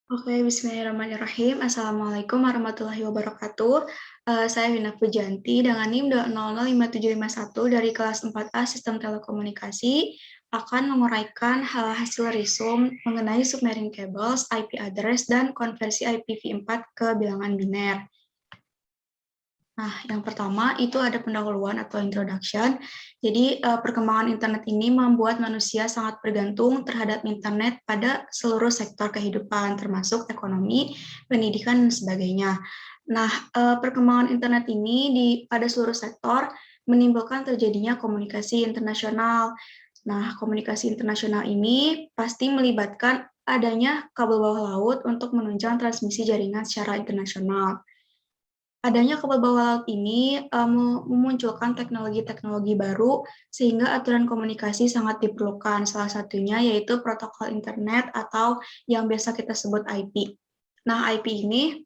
Oke, bismillahirrahmanirrahim. Assalamualaikum warahmatullahi wabarakatuh. Saya Wina Pujanti dengan NIM 2005751 dari kelas 4A Sistem Telekomunikasi akan menguraikan hasil resume mengenai submarine cables, IP address, dan konversi IPv4 ke bilangan biner. Nah, yang pertama itu ada pendahuluan atau introduction. Jadi, perkembangan internet ini membuat manusia sangat bergantung terhadap internet pada seluruh sektor kehidupan, termasuk ekonomi, pendidikan, dan sebagainya. Nah, perkembangan internet ini pada seluruh sektor menimbulkan terjadinya komunikasi internasional. Nah, komunikasi internasional ini pasti melibatkan adanya kabel bawah laut untuk menunjang transmisi jaringan secara internasional. Adanya kabel bawah laut ini memunculkan teknologi-teknologi baru sehingga aturan komunikasi sangat diperlukan. Salah satunya yaitu protokol internet atau yang biasa kita sebut IP. Nah, IP ini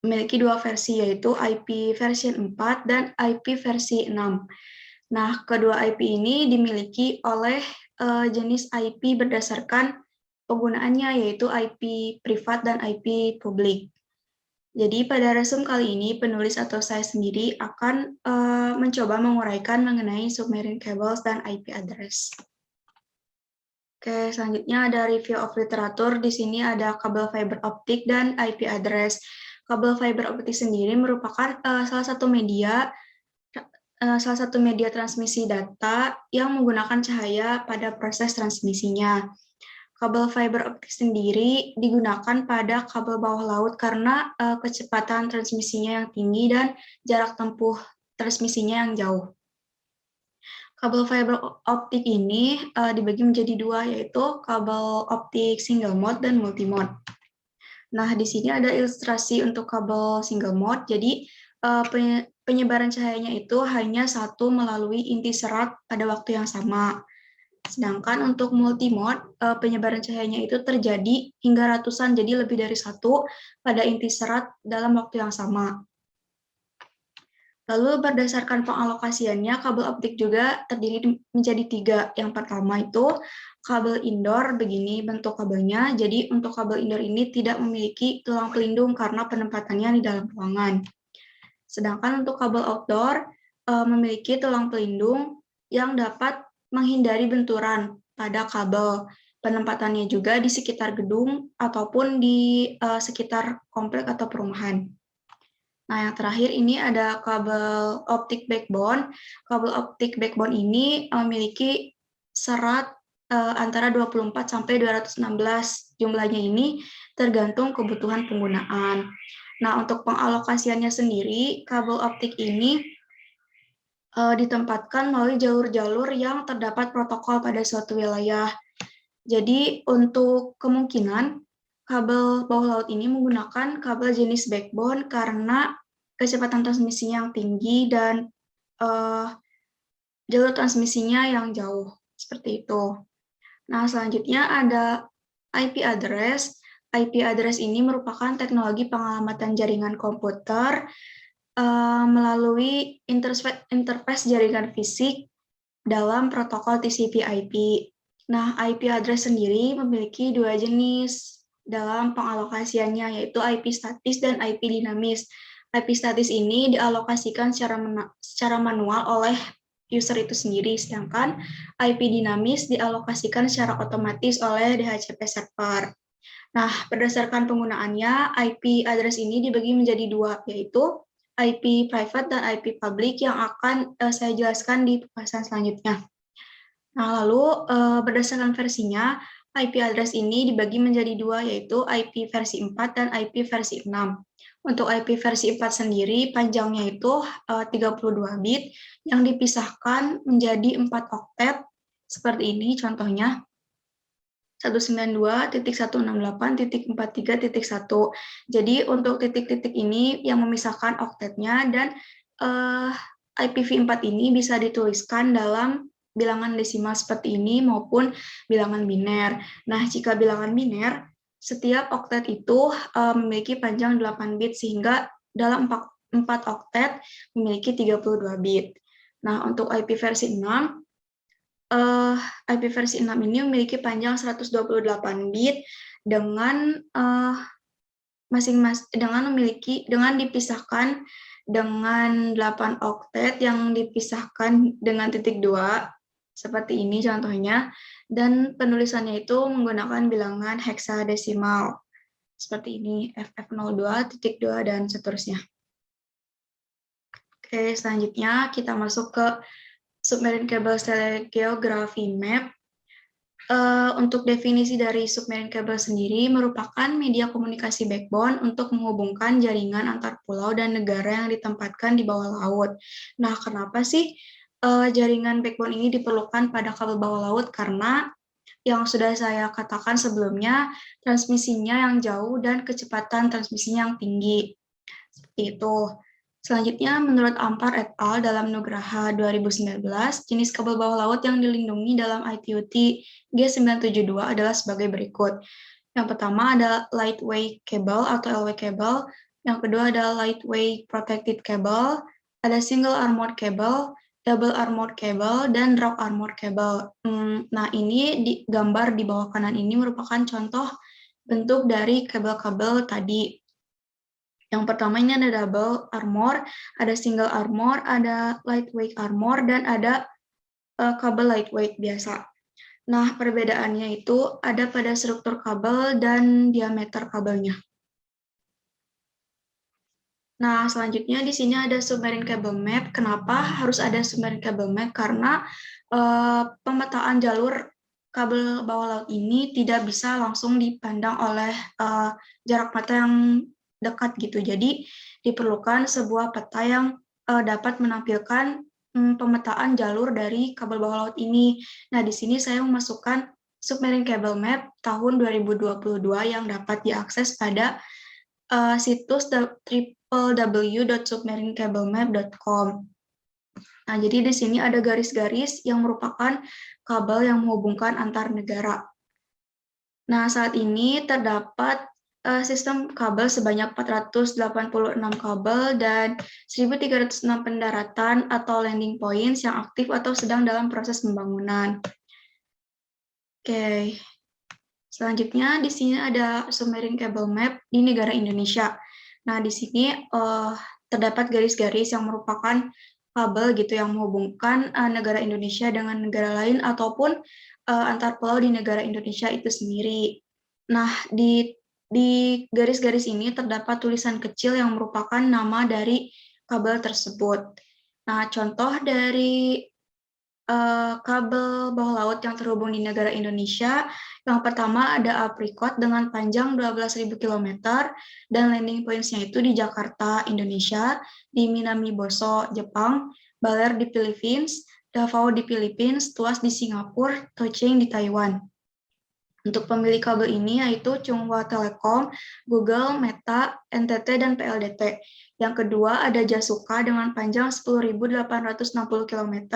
memiliki dua versi yaitu IP versi 4 dan IP versi 6. Nah, kedua IP ini dimiliki oleh jenis IP berdasarkan penggunaannya yaitu IP privat dan IP publik. Jadi pada resume kali ini penulis atau saya sendiri akan mencoba menguraikan mengenai submarine cables dan IP address. Oke, selanjutnya ada review of literatur. Di sini ada kabel fiber optik dan IP address. Kabel fiber optik sendiri merupakan salah satu media transmisi data yang menggunakan cahaya pada proses transmisinya. Kabel fiber optik sendiri digunakan pada kabel bawah laut karena kecepatan transmisinya yang tinggi dan jarak tempuh transmisinya yang jauh. Kabel fiber optik ini dibagi menjadi dua, yaitu kabel optik single mode dan multi mode. Nah, di sini ada ilustrasi untuk kabel single mode. Jadi, penyebaran cahayanya itu hanya satu melalui inti serat pada waktu yang sama. Sedangkan untuk multimode, penyebaran cahayanya itu terjadi hingga ratusan, jadi lebih dari satu pada inti serat dalam waktu yang sama. Lalu berdasarkan pengalokasiannya, kabel optik juga terdiri menjadi tiga. Yang pertama itu kabel indoor, begini bentuk kabelnya. Jadi untuk kabel indoor ini tidak memiliki tulang pelindung karena penempatannya di dalam ruangan. Sedangkan untuk kabel outdoor memiliki tulang pelindung yang dapat menghindari benturan pada kabel. Penempatannya juga di sekitar gedung ataupun di sekitar komplek atau perumahan. Nah, yang terakhir ini ada kabel optik backbone. Kabel optik backbone ini memiliki serat antara 24 sampai 216. Jumlahnya ini tergantung kebutuhan penggunaan. Nah, untuk pengalokasiannya sendiri, kabel optik ini ditempatkan melalui jalur-jalur yang terdapat protokol pada suatu wilayah. Jadi, untuk kemungkinan kabel bawah laut ini menggunakan kabel jenis backbone karena kecepatan transmisinya yang tinggi dan jalur transmisinya yang jauh, seperti itu. Nah, selanjutnya ada IP address. IP address ini merupakan teknologi pengalamatan jaringan komputer melalui interface jaringan fisik dalam protokol TCP/IP. Nah, IP address sendiri memiliki dua jenis dalam pengalokasiannya, yaitu IP statis dan IP dinamis. IP statis ini dialokasikan secara manual oleh user itu sendiri, sedangkan IP dinamis dialokasikan secara otomatis oleh DHCP server. Nah, berdasarkan penggunaannya, IP address ini dibagi menjadi dua, yaitu IP private dan IP public yang akan saya jelaskan di pembahasan selanjutnya. Nah, lalu berdasarkan versinya, IP address ini dibagi menjadi dua, yaitu IP versi 4 dan IP versi 6. Untuk IP versi 4 sendiri, panjangnya itu 32 bit yang dipisahkan menjadi 4 oktet, seperti ini contohnya. 192.168.43.1. Jadi untuk titik-titik ini yang memisahkan oktetnya, dan IPv4 ini bisa dituliskan dalam bilangan desimal seperti ini maupun bilangan biner. Nah, jika bilangan biner, setiap oktet itu memiliki panjang 8 bit sehingga dalam 4 oktet memiliki 32 bit. Nah, untuk IP versi 6, IP versi 6 ini memiliki panjang 128 bit dengan dengan dipisahkan dengan 8 oktet yang dipisahkan dengan titik 2 seperti ini contohnya, dan penulisannya itu menggunakan bilangan heksadesimal seperti ini, FF02.2 dan seterusnya. Oke, selanjutnya kita masuk ke Submarine Cable Telegeography Map. Untuk definisi dari submarine cable sendiri merupakan media komunikasi backbone untuk menghubungkan jaringan antar pulau dan negara yang ditempatkan di bawah laut. Nah, kenapa sih jaringan backbone ini diperlukan pada kabel bawah laut? Karena yang sudah saya katakan sebelumnya, transmisinya yang jauh dan kecepatan transmisinya yang tinggi. Seperti itu. Selanjutnya, menurut Ampar et al. Dalam Nugraha 2019, jenis kabel bawah laut yang dilindungi dalam ITUT G972 adalah sebagai berikut. Yang pertama ada lightweight cable atau LW cable, yang kedua ada lightweight protected cable, ada single armored cable, double armored cable, dan drop armored cable. Nah, ini gambar di bawah kanan ini merupakan contoh bentuk dari kabel-kabel tadi. Yang pertama ini ada double armor, ada single armor, ada lightweight armor, dan ada kabel lightweight biasa. Nah, perbedaannya itu ada pada struktur kabel dan diameter kabelnya. Nah, selanjutnya di sini ada submarine cable map. Kenapa harus ada submarine cable map? Karena pemetaan jalur kabel bawah laut ini tidak bisa langsung dipandang oleh jarak mata yang dekat gitu. Jadi diperlukan sebuah peta yang dapat menampilkan pemetaan jalur dari kabel bawah laut ini. Nah, di sini saya memasukkan submarine cable map tahun 2022 yang dapat diakses pada situs www.submarinecablemap.com. Nah, jadi di sini ada garis-garis yang merupakan kabel yang menghubungkan antar negara. Nah, saat ini terdapat sistem kabel sebanyak 486 kabel dan 1.306 pendaratan atau landing points yang aktif atau sedang dalam proses pembangunan. Oke. Selanjutnya di sini ada submarine cable map di negara Indonesia. Nah, di sini terdapat garis-garis yang merupakan kabel gitu yang menghubungkan negara Indonesia dengan negara lain ataupun antar pulau di negara Indonesia itu sendiri. Nah, di garis-garis ini terdapat tulisan kecil yang merupakan nama dari kabel tersebut. Nah, contoh dari kabel bawah laut yang terhubung di negara Indonesia, yang pertama ada Apricot dengan panjang 12.000 km dan landing points-nya itu di Jakarta, Indonesia, di Minamiboso, Jepang, Baler di Philippines, Davao di Philippines, Tuas di Singapura, Tocheng di Taiwan. Untuk pemilik kabel ini yaitu Chunghwa Telecom, Google, Meta, NTT, dan PLDT. Yang kedua ada Jasuka dengan panjang 10.860 km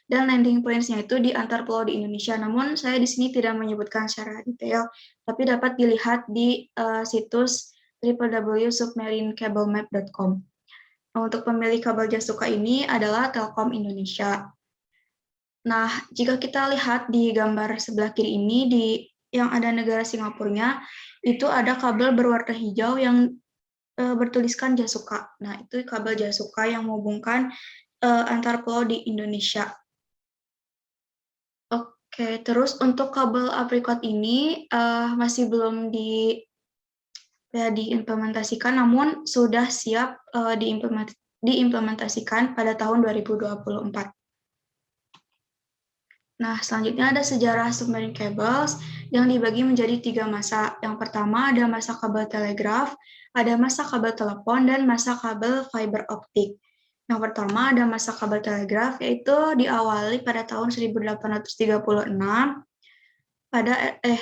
dan landing points-nya itu di antar pulau di Indonesia. Namun saya di sini tidak menyebutkan secara detail, tapi dapat dilihat di situs www.submarinecablemap.com. Nah, untuk pemilik kabel Jasuka ini adalah Telkom Indonesia. Nah, jika kita lihat di gambar sebelah kiri ini, yang ada negara Singapurnya, itu ada kabel berwarna hijau yang bertuliskan Jasuka. Nah, itu kabel Jasuka yang menghubungkan antar pulau di Indonesia. Oke, terus untuk kabel Apricot ini masih belum diimplementasikan, namun sudah siap diimplementasikan pada tahun 2024. Nah, selanjutnya ada sejarah submarine cables yang dibagi menjadi 3 masa. Yang pertama ada masa kabel telegraf, ada masa kabel telepon, dan masa kabel fiber optik. Yang pertama ada masa kabel telegraf, yaitu diawali pada tahun 1836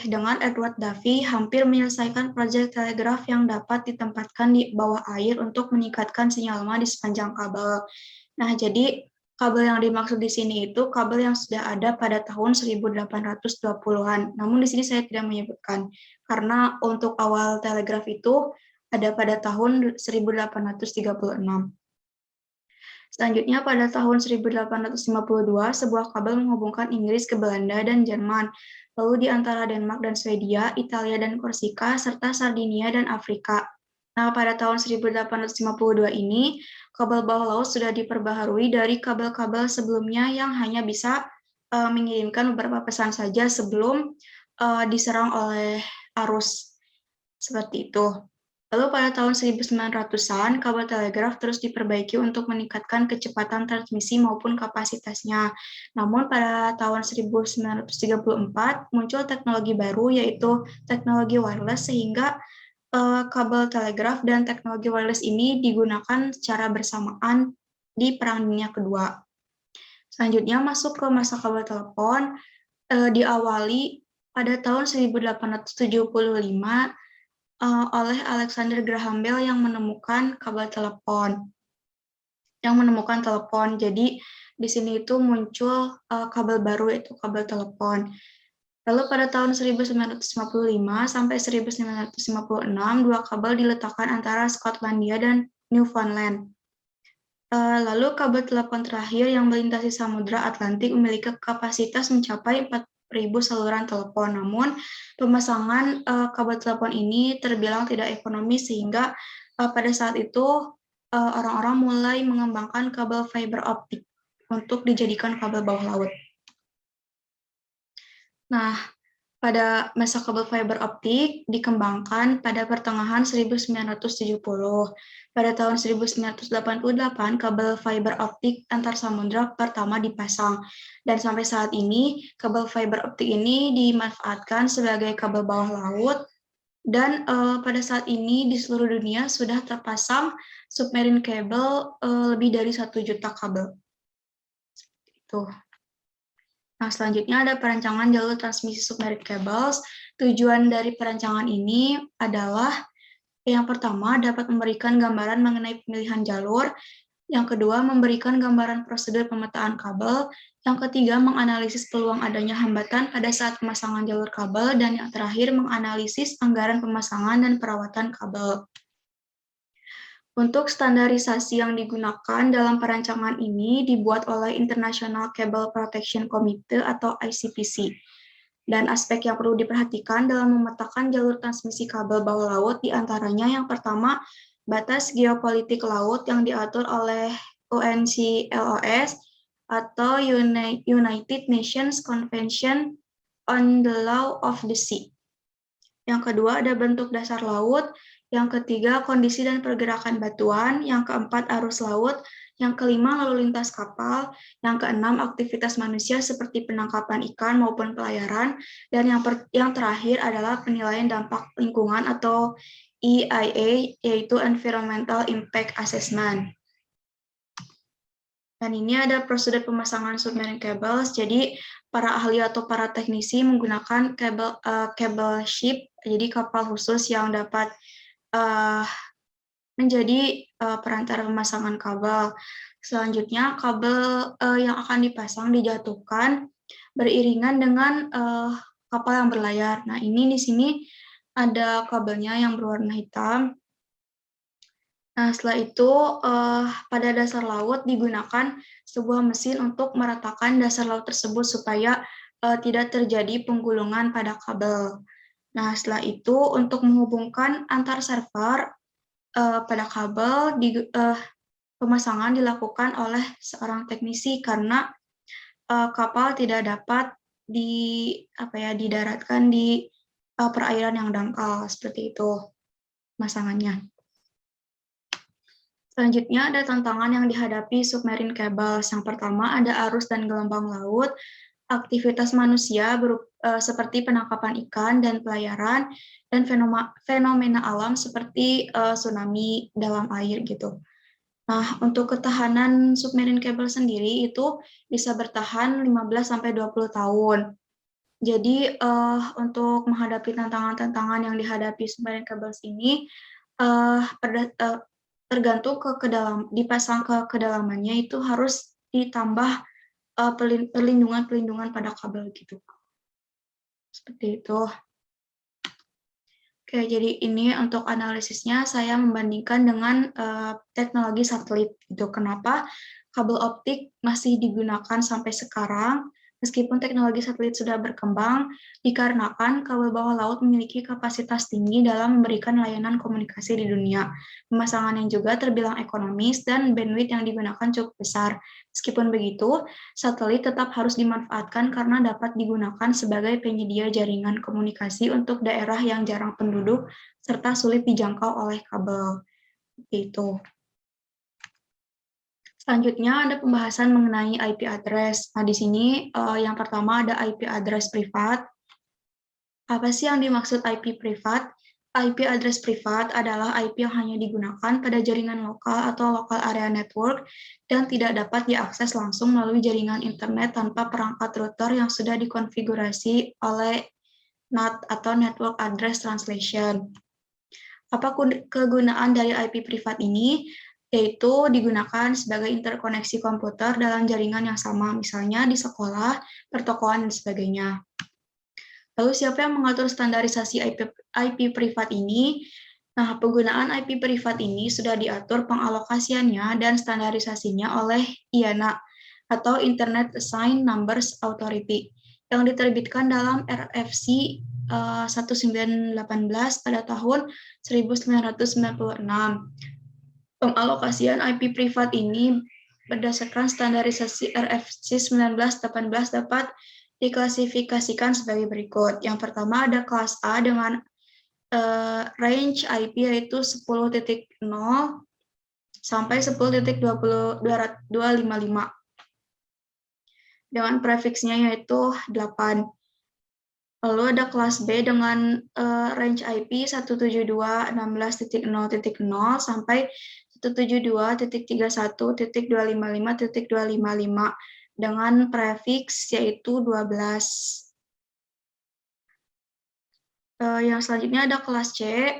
dengan Edward Davy hampir menyelesaikan proyek telegraf yang dapat ditempatkan di bawah air untuk meningkatkan sinyal di sepanjang kabel. Nah, jadi kabel yang dimaksud di sini itu kabel yang sudah ada pada tahun 1820-an. Namun di sini saya tidak menyebutkan, karena untuk awal telegraf itu ada pada tahun 1836. Selanjutnya, pada tahun 1852, sebuah kabel menghubungkan Inggris ke Belanda dan Jerman, lalu di antara Denmark dan Swedia, Italia dan Korsika, serta Sardinia dan Afrika. Nah, pada tahun 1852 ini, kabel bawah laut sudah diperbaharui dari kabel-kabel sebelumnya yang hanya bisa mengirimkan beberapa pesan saja sebelum diserang oleh arus. Seperti itu. Lalu pada tahun 1900-an, kabel telegraf terus diperbaiki untuk meningkatkan kecepatan transmisi maupun kapasitasnya. Namun pada tahun 1934 muncul teknologi baru yaitu teknologi wireless sehingga kabel telegraf dan teknologi wireless ini digunakan secara bersamaan di Perang Dunia Kedua. Selanjutnya masuk ke masa kabel telepon, diawali pada tahun 1875 oleh Alexander Graham Bell yang menemukan kabel telepon. Jadi di sini itu muncul kabel baru yaitu kabel telepon. Lalu pada tahun 1955 sampai 1956 dua kabel diletakkan antara Skotlandia dan Newfoundland. Lalu kabel telepon terakhir yang melintasi Samudra Atlantik memiliki kapasitas mencapai 4.000 saluran telepon. Namun, pemasangan kabel telepon ini terbilang tidak ekonomis sehingga pada saat itu orang-orang mulai mengembangkan kabel fiber optik untuk dijadikan kabel bawah laut. Nah, pada masa kabel fiber optik dikembangkan pada pertengahan 1970. Pada tahun 1988, kabel fiber optik antar samudra pertama dipasang. Dan sampai saat ini, kabel fiber optik ini dimanfaatkan sebagai kabel bawah laut. Dan pada saat ini di seluruh dunia sudah terpasang submarine cable lebih dari 1 juta kabel. Itu. Nah, selanjutnya ada perancangan jalur transmisi submarine cables. Tujuan dari perancangan ini adalah yang pertama dapat memberikan gambaran mengenai pemilihan jalur, yang kedua memberikan gambaran prosedur pemetaan kabel, yang ketiga menganalisis peluang adanya hambatan pada saat pemasangan jalur kabel, dan yang terakhir menganalisis anggaran pemasangan dan perawatan kabel. Untuk standarisasi yang digunakan dalam perancangan ini dibuat oleh International Cable Protection Committee atau ICPC. Dan aspek yang perlu diperhatikan dalam memetakan jalur transmisi kabel bawah laut diantaranya yang pertama, batas geopolitik laut yang diatur oleh UNCLOS atau United Nations Convention on the Law of the Sea. Yang kedua ada bentuk dasar laut, yang ketiga kondisi dan pergerakan batuan, yang keempat arus laut, yang kelima lalu lintas kapal, yang keenam aktivitas manusia seperti penangkapan ikan maupun pelayaran, dan yang terakhir adalah penilaian dampak lingkungan atau EIA, yaitu Environmental Impact Assessment. Dan ini ada prosedur pemasangan submarine cables. Jadi para ahli atau para teknisi menggunakan cable ship, jadi kapal khusus yang dapat menjadi perantara pemasangan kabel. Selanjutnya kabel yang akan dipasang dijatuhkan beriringan dengan kapal yang berlayar. Nah, ini di sini ada kabelnya yang berwarna hitam. Nah, setelah itu pada dasar laut digunakan sebuah mesin untuk meratakan dasar laut tersebut supaya tidak terjadi penggulungan pada kabel. Nah, setelah itu untuk menghubungkan antar server pada kabel, pemasangan dilakukan oleh seorang teknisi karena kapal tidak dapat didaratkan di perairan yang dangkal, seperti itu pemasangannya. Selanjutnya ada tantangan yang dihadapi submarine cables. Yang pertama ada arus dan gelombang laut, aktivitas manusia seperti penangkapan ikan dan pelayaran, dan fenomena alam seperti tsunami dalam air gitu. Nah, untuk ketahanan submarine cable sendiri itu bisa bertahan 15-20 tahun. Jadi untuk menghadapi tantangan-tantangan yang dihadapi submarine cables ini tergantung dipasang ke kedalamannya itu harus ditambah perlindungan pada kabel gitu. Seperti itu. Oke, jadi ini untuk analisisnya saya membandingkan dengan teknologi satelit. Gitu. Kenapa kabel optik masih digunakan sampai sekarang, meskipun teknologi satelit sudah berkembang, dikarenakan kabel bawah laut memiliki kapasitas tinggi dalam memberikan layanan komunikasi di dunia. Pemasangan yang juga terbilang ekonomis dan bandwidth yang digunakan cukup besar. Meskipun begitu, satelit tetap harus dimanfaatkan karena dapat digunakan sebagai penyedia jaringan komunikasi untuk daerah yang jarang penduduk serta sulit dijangkau oleh kabel. Itu. Selanjutnya ada pembahasan mengenai IP address. Nah, di sini yang pertama ada IP address privat. Apa sih yang dimaksud IP privat? IP address privat adalah IP yang hanya digunakan pada jaringan lokal atau local area network dan tidak dapat diakses langsung melalui jaringan internet tanpa perangkat router yang sudah dikonfigurasi oleh NAT atau Network Address Translation. Apa kegunaan dari IP privat ini? Yaitu digunakan sebagai interkoneksi komputer dalam jaringan yang sama, misalnya di sekolah, pertokoan, dan sebagainya. Lalu siapa yang mengatur standarisasi IP privat ini? Nah, penggunaan IP privat ini sudah diatur pengalokasiannya dan standarisasinya oleh IANA atau Internet Assigned Numbers Authority yang diterbitkan dalam RFC 1918 pada tahun 1996. Pengalokasian IP privat ini berdasarkan standarisasi RFC 1918 dapat diklasifikasikan sebagai berikut. Yang pertama ada kelas A dengan range IP yaitu 10.0 sampai 10.255 dengan prefiksnya yaitu 8. Lalu ada kelas B dengan range IP 172.16.0.0 sampai 172.31.255.255 dengan prefiks yaitu 12. Yang selanjutnya ada kelas C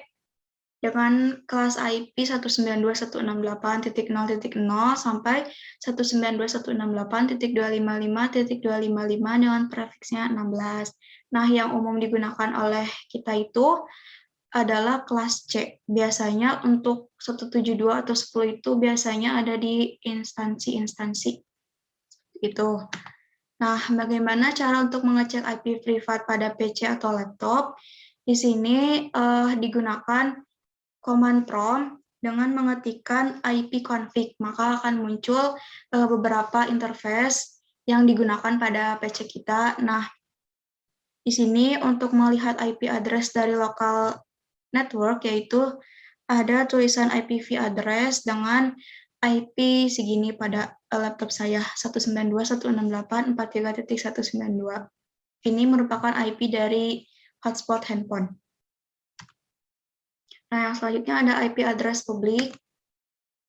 dengan kelas IP 192.168.0.0 sampai 192.168.255.255 dengan prefiksnya 16. Nah, yang umum digunakan oleh kita itu adalah kelas C. Biasanya untuk 172 atau 10 itu biasanya ada di instansi-instansi. Itu. Nah, bagaimana cara untuk mengecek IP privat pada PC atau laptop? Di sini digunakan command prompt dengan mengetikkan ipconfig, maka akan muncul beberapa interface yang digunakan pada PC kita. Nah, di sini untuk melihat IP address dari local network, yaitu ada tulisan IPv address dengan IP segini pada laptop saya, 192.168.43.192. Ini merupakan IP dari hotspot handphone. Nah, yang selanjutnya ada IP address publik.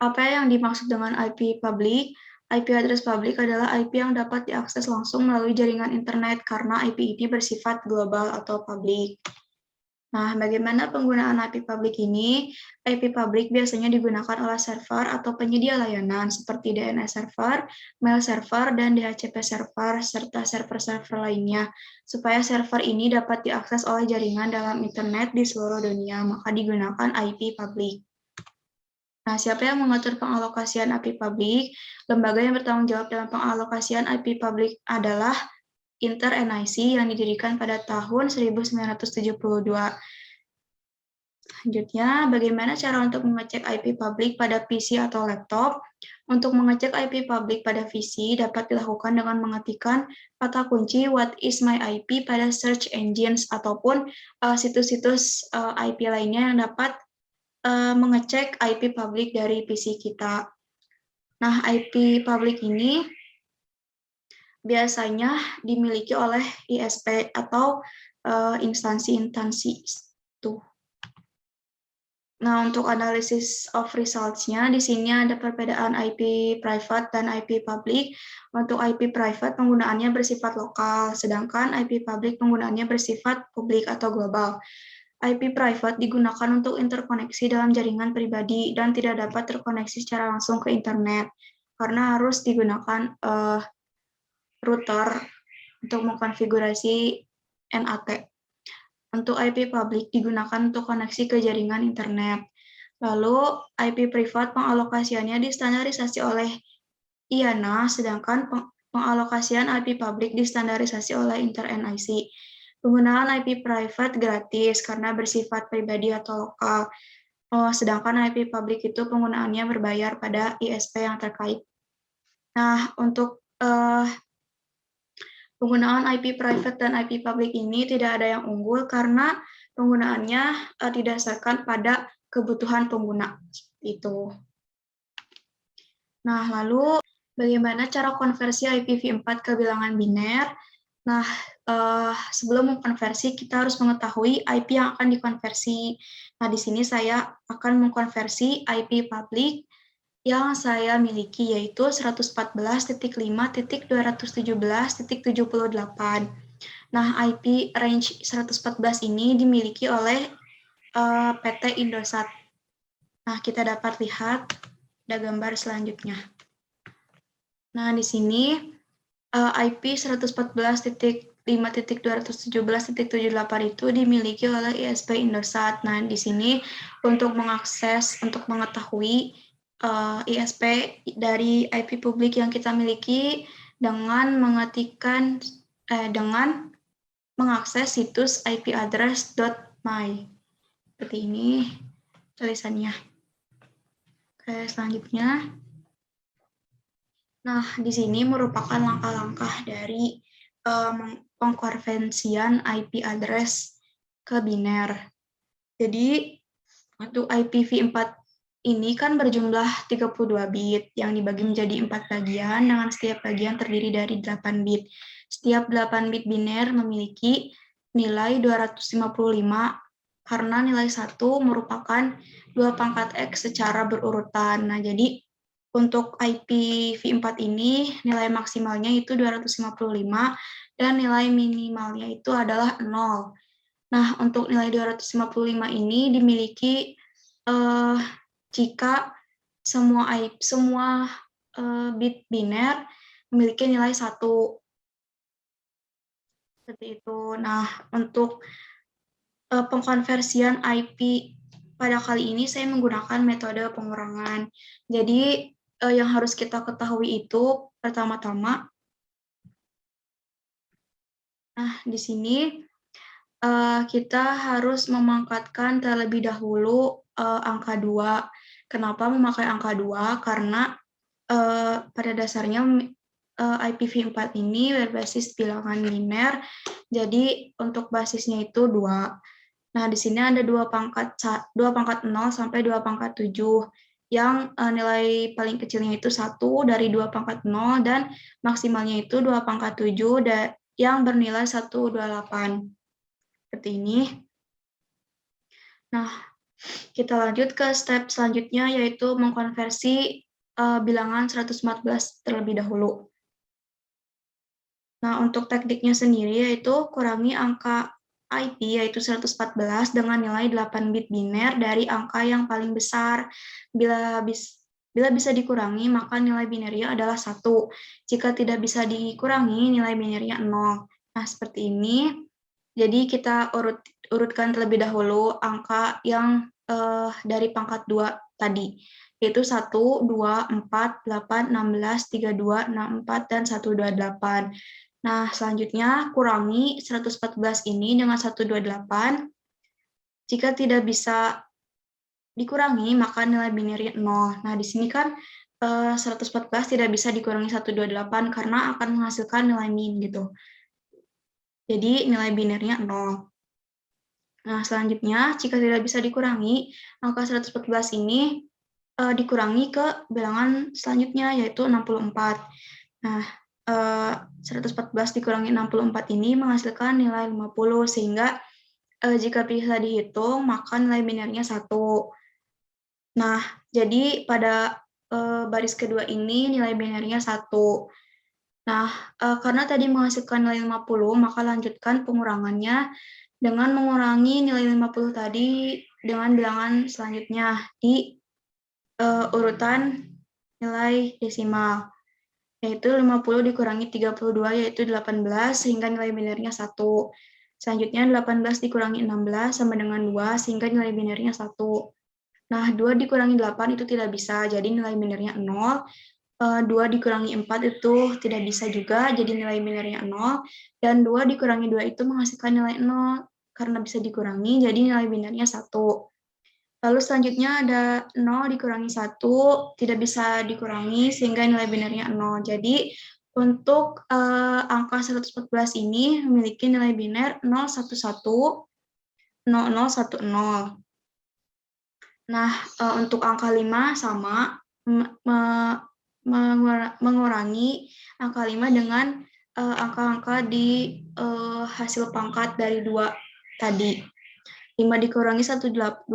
Apa yang dimaksud dengan IP publik? IP address publik adalah IP yang dapat diakses langsung melalui jaringan internet karena IP ini bersifat global atau publik. Nah, bagaimana penggunaan IP publik ini? IP publik biasanya digunakan oleh server atau penyedia layanan seperti DNS server, mail server, dan DHCP server, serta server-server lainnya. Supaya server ini dapat diakses oleh jaringan dalam internet di seluruh dunia, maka digunakan IP publik. Nah, siapa yang mengatur pengalokasian IP publik? Lembaga yang bertanggung jawab dalam pengalokasian IP publik adalah Inter-NIC yang didirikan pada tahun 1972. Selanjutnya, bagaimana cara untuk mengecek IP publik pada PC atau laptop? Untuk mengecek IP publik pada PC dapat dilakukan dengan mengetikkan kata kunci "What is my IP" pada search engines ataupun situs-situs IP lainnya yang dapat mengecek IP publik dari PC kita. Nah, IP publik ini biasanya dimiliki oleh ISP atau instansi-instansi itu. Nah, untuk analisis of results-nya, di sini ada perbedaan IP private dan IP public. Untuk IP private, penggunaannya bersifat lokal, sedangkan IP public penggunaannya bersifat publik atau global. IP private digunakan untuk interkoneksi dalam jaringan pribadi dan tidak dapat terkoneksi secara langsung ke internet, karena harus digunakan router untuk mengkonfigurasi NAT. Untuk IP publik digunakan untuk koneksi ke jaringan internet. Lalu IP privat pengalokasiannya distandarisasi oleh IANA, sedangkan pengalokasian IP publik distandarisasi oleh Inter-NIC. Penggunaan IP private gratis karena bersifat pribadi atau lokal. Sedangkan IP publik itu penggunaannya berbayar pada ISP yang terkait. Nah, untuk penggunaan IP private dan IP public ini tidak ada yang unggul karena penggunaannya didasarkan pada kebutuhan pengguna. Itu. Nah, lalu bagaimana cara konversi IPv4 ke bilangan biner? Nah, sebelum mengkonversi, kita harus mengetahui IP yang akan dikonversi. Nah, di sini saya akan mengkonversi IP public yang saya miliki, yaitu 114.5.217.78. Nah, IP range 114 ini dimiliki oleh PT Indosat. Nah, kita dapat lihat ada gambar selanjutnya. Nah, di sini IP 114.5.217.78 itu dimiliki oleh ISP Indosat. Nah, di sini untuk mengetahui ISP dari IP publik yang kita miliki dengan dengan mengakses situs ipaddress.my. Seperti ini tulisannya. Oke, selanjutnya. Nah, di sini merupakan langkah-langkah dari pengkonversian IP address ke biner. Jadi, untuk IPv4 ini kan berjumlah 32 bit yang dibagi menjadi 4 bagian dengan setiap bagian terdiri dari 8 bit. Setiap 8 bit biner memiliki nilai 255 karena nilai 1 merupakan 2 pangkat X secara berurutan. Nah, jadi untuk IPv4 ini nilai maksimalnya itu 255 dan nilai minimalnya itu adalah 0. Nah, untuk nilai 255 ini dimiliki jika semua bit biner memiliki nilai 1. Seperti itu. Nah, untuk pengkonversian IP pada kali ini saya menggunakan metode pengurangan. Jadi, yang harus kita ketahui itu pertama-tama, nah di sini kita harus memangkatkan terlebih dahulu angka 2. Kenapa memakai angka 2? Karena pada dasarnya IPv4 ini berbasis bilangan biner, jadi untuk basisnya itu 2. Nah, di sini ada 2 pangkat 0 sampai 2 pangkat 7, yang nilai paling kecilnya itu 1 dari 2 pangkat 0 dan maksimalnya itu 2 pangkat 7 yang bernilai 128. Seperti ini. Nah, kita lanjut ke step selanjutnya, yaitu mengkonversi bilangan 114 terlebih dahulu. Nah, untuk tekniknya sendiri yaitu kurangi angka IP, yaitu 114 dengan nilai 8 bit biner dari angka yang paling besar. Bila bisa dikurangi, maka nilai binernya adalah 1. Jika tidak bisa dikurangi, nilai binernya 0. Nah, seperti ini. Jadi kita urutkan terlebih dahulu angka yang dari pangkat 2 tadi, yaitu 1, 2, 4, 8, 16, 32, 64, dan 128. Nah, selanjutnya kurangi 114 ini dengan 128. Jika tidak bisa dikurangi, maka nilai binernya 0. Nah, di sini kan 114 tidak bisa dikurangi 128 karena akan menghasilkan nilai min gitu. Jadi nilai binernya 0. Nah, selanjutnya, jika tidak bisa dikurangi, angka 114 ini dikurangi ke bilangan selanjutnya, yaitu 64. Nah, 114 dikurangi 64 ini menghasilkan nilai 50, sehingga jika bisa dihitung, maka nilai binernya 1. Nah, jadi pada baris kedua ini nilai binernya 1. Nah, karena tadi menghasilkan nilai 50, maka lanjutkan pengurangannya dengan mengurangi nilai 50 tadi dengan bilangan selanjutnya di urutan nilai desimal, yaitu 50 dikurangi 32, yaitu 18, sehingga nilai binernya 1. Selanjutnya 18 dikurangi 16 sama dengan 2 sehingga nilai binernya 1. Nah, 2 dikurangi 8 itu tidak bisa, jadi nilai binernya 0. 2 dikurangi 4 itu tidak bisa juga, jadi nilai binernya 0. Dan 2 dikurangi 2 itu menghasilkan nilai 0. Karena bisa dikurangi, jadi nilai binernya 1. Lalu selanjutnya ada 0 dikurangi 1, tidak bisa dikurangi sehingga nilai binernya 0. Jadi untuk angka 114 ini memiliki nilai biner 011 0010. Nah, untuk angka 5 sama mengurangi angka 5 dengan angka-angka di hasil pangkat dari 2 tadi. 5 dikurangi 128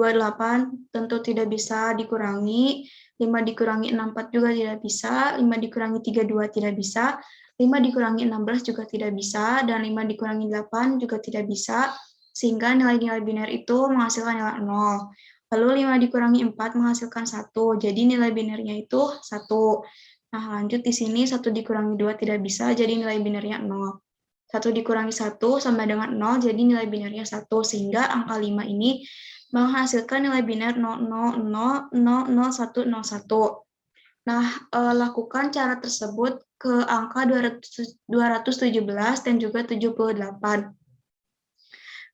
tentu tidak bisa dikurangi, 5 dikurangi 64 juga tidak bisa, 5 dikurangi 32 tidak bisa, 5 dikurangi 16 juga tidak bisa, dan 5 dikurangi 8 juga tidak bisa, sehingga nilai-nilai biner itu menghasilkan nilai 0. Lalu 5 dikurangi 4 menghasilkan 1, jadi nilai binernya itu 1. Nah, lanjut di sini 1 dikurangi 2 tidak bisa, jadi nilai binernya 0. 1 dikurangi 1 sama dengan 0, jadi nilai binernya 1, sehingga angka 5 ini menghasilkan nilai biner 0,00000101. Nah, lakukan cara tersebut ke angka 217 dan juga 78.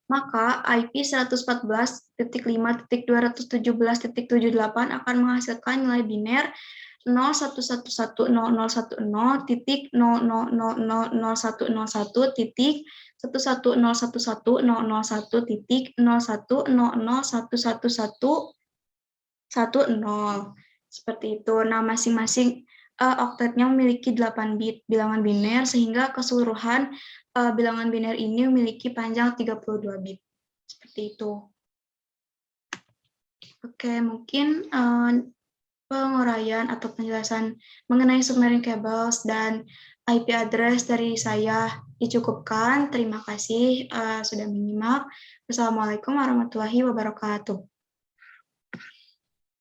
Maka IP 114.5.217.78 akan menghasilkan nilai biner 111.000.00001.000111110. Seperti itu. Nah, masing-masing oktetnya memiliki 8 bit bilangan biner, sehingga keseluruhan bilangan biner ini memiliki panjang 32 bit. Seperti itu. Oke, mungkin penguraian atau penjelasan mengenai submarine cables dan IP address dari saya dicukupkan. Terima kasih sudah menyimak. Wassalamualaikum warahmatullahi wabarakatuh.